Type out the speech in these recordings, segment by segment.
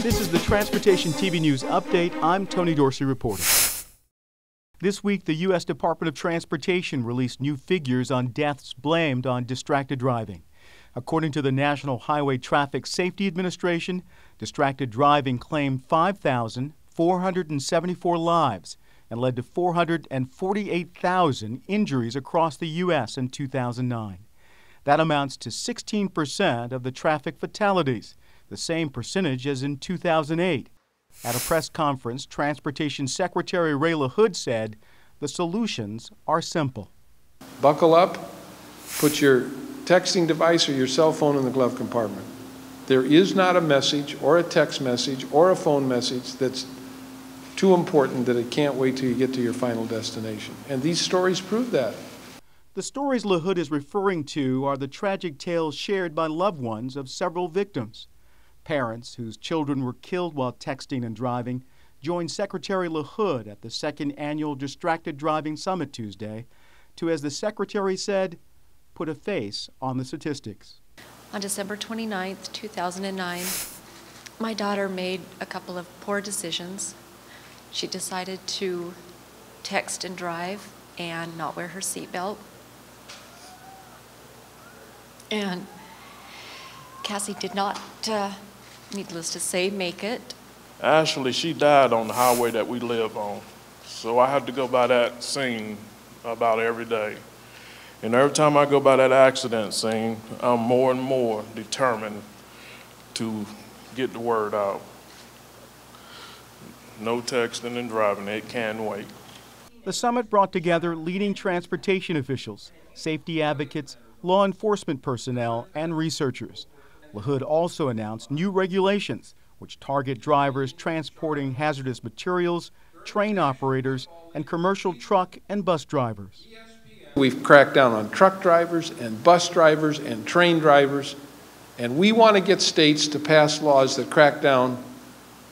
This is the Transportation TV News Update. I'm Tony Dorsey reporting. This week, the U.S. Department of Transportation released new figures on deaths blamed on distracted driving. According to the National Highway Traffic Safety Administration, distracted driving claimed 5,474 lives and led to 448,000 injuries across the U.S. in 2009. That amounts to 16% of the traffic fatalities, the same percentage as in 2008. At a press conference, Transportation Secretary Ray LaHood said the solutions are simple. Buckle up, put your texting device or your cell phone in the glove compartment. There is not a message or a text message or a phone message that's too important that it can't wait till you get to your final destination. And these stories prove that. The stories LaHood is referring to are the tragic tales shared by loved ones of several victims. Parents whose children were killed while texting and driving joined Secretary LaHood at the second annual Distracted Driving Summit Tuesday to, as the Secretary said, put a face on the statistics. On December 29th, 2009, my daughter made a couple of poor decisions. She decided to text and drive and not wear her seatbelt. And Cassie did not, needless to say, make it. Actually, she died on the highway that we live on. So I have to go by that scene about every day. And every time I go by that accident scene, I'm more and more determined to get the word out. No texting and driving, it can wait. The summit brought together leading transportation officials, safety advocates, law enforcement personnel, and researchers. LaHood also announced new regulations which target drivers transporting hazardous materials, train operators, and commercial truck and bus drivers. We've cracked down on truck drivers and bus drivers and train drivers, and we want to get states to pass laws that crack down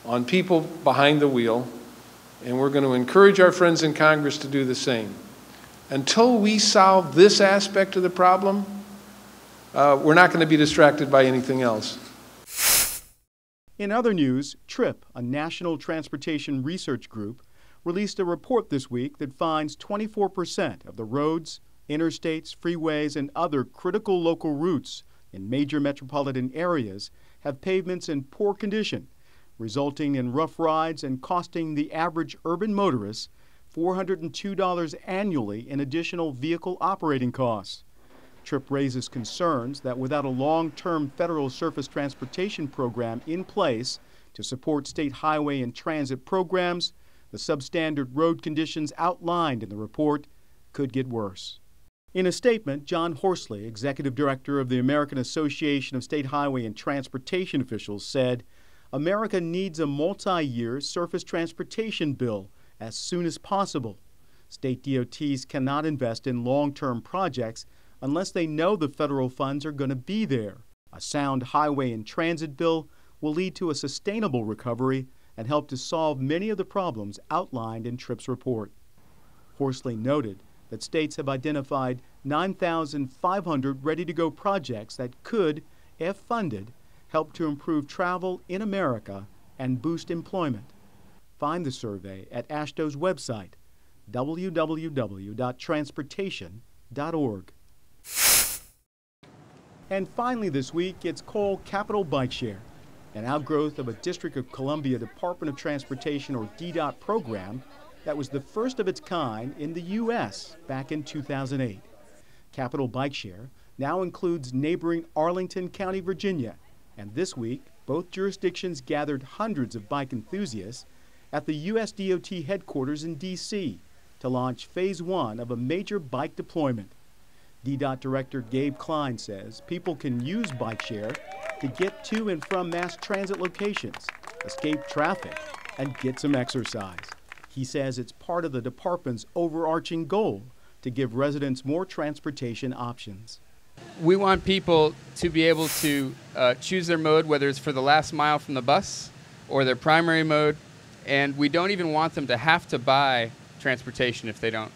on people behind the wheel, and we're going to encourage our friends in Congress to do the same. Until we solve this aspect of the problem, we're not going to be distracted by anything else. In other news, TRIP, a national transportation research group, released a report this week that finds 24% of the roads, interstates, freeways, and other critical local routes in major metropolitan areas have pavements in poor condition, resulting in rough rides and costing the average urban motorist $402 annually in additional vehicle operating costs. TRIP raises concerns that without a long-term federal surface transportation program in place to support state highway and transit programs, the substandard road conditions outlined in the report could get worse. In a statement, John Horsley, Executive Director of the American Association of State Highway and Transportation Officials, said, "America needs a multi-year surface transportation bill as soon as possible. State DOTs cannot invest in long-term projects unless they know the federal funds are going to be there. A sound highway and transit bill will lead to a sustainable recovery and help to solve many of the problems outlined in TRIP's report." Horsley noted that states have identified 9,500 ready-to-go projects that could, if funded, help to improve travel in America and boost employment. Find the survey at AASHTO's website, www.transportation.org. And finally this week, it's called Capital Bike Share, an outgrowth of a District of Columbia Department of Transportation or DDOT program that was the first of its kind in the U.S. back in 2008. Capital Bike Share now includes neighboring Arlington County, Virginia, and this week both jurisdictions gathered hundreds of bike enthusiasts at the U.S. DOT headquarters in D.C. to launch Phase 1 of a major bike deployment. DDOT Director Gabe Klein says people can use bike share to get to and from mass transit locations, escape traffic, and get some exercise. He says it's part of the department's overarching goal to give residents more transportation options. We want people to be able to choose their mode, whether it's for the last mile from the bus or their primary mode, and we don't even want them to have to buy transportation if they don't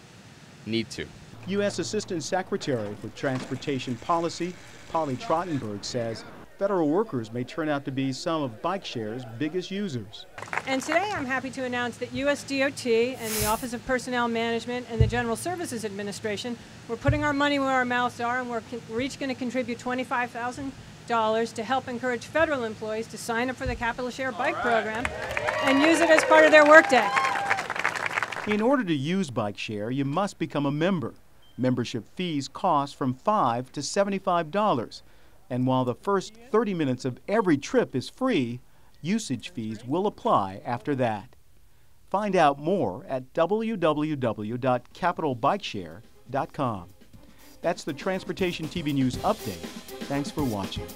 need to. U.S. Assistant Secretary for Transportation Policy, Polly Trottenberg, says federal workers may turn out to be some of bike-share's biggest users. And today I'm happy to announce that US DOT and the Office of Personnel Management and the General Services Administration, we're putting our money where our mouths are, and we're each going to contribute $25,000 to help encourage federal employees to sign up for the Capital Share Bike Program and use it as part of their workday. In order to use bike-share, you must become a member. Membership fees cost from $5 to $75, and while the first 30 minutes of every trip is free, usage fees will apply after that. Find out more at www.capitalbikeshare.com. That's the Transportation TV News Update. Thanks for watching.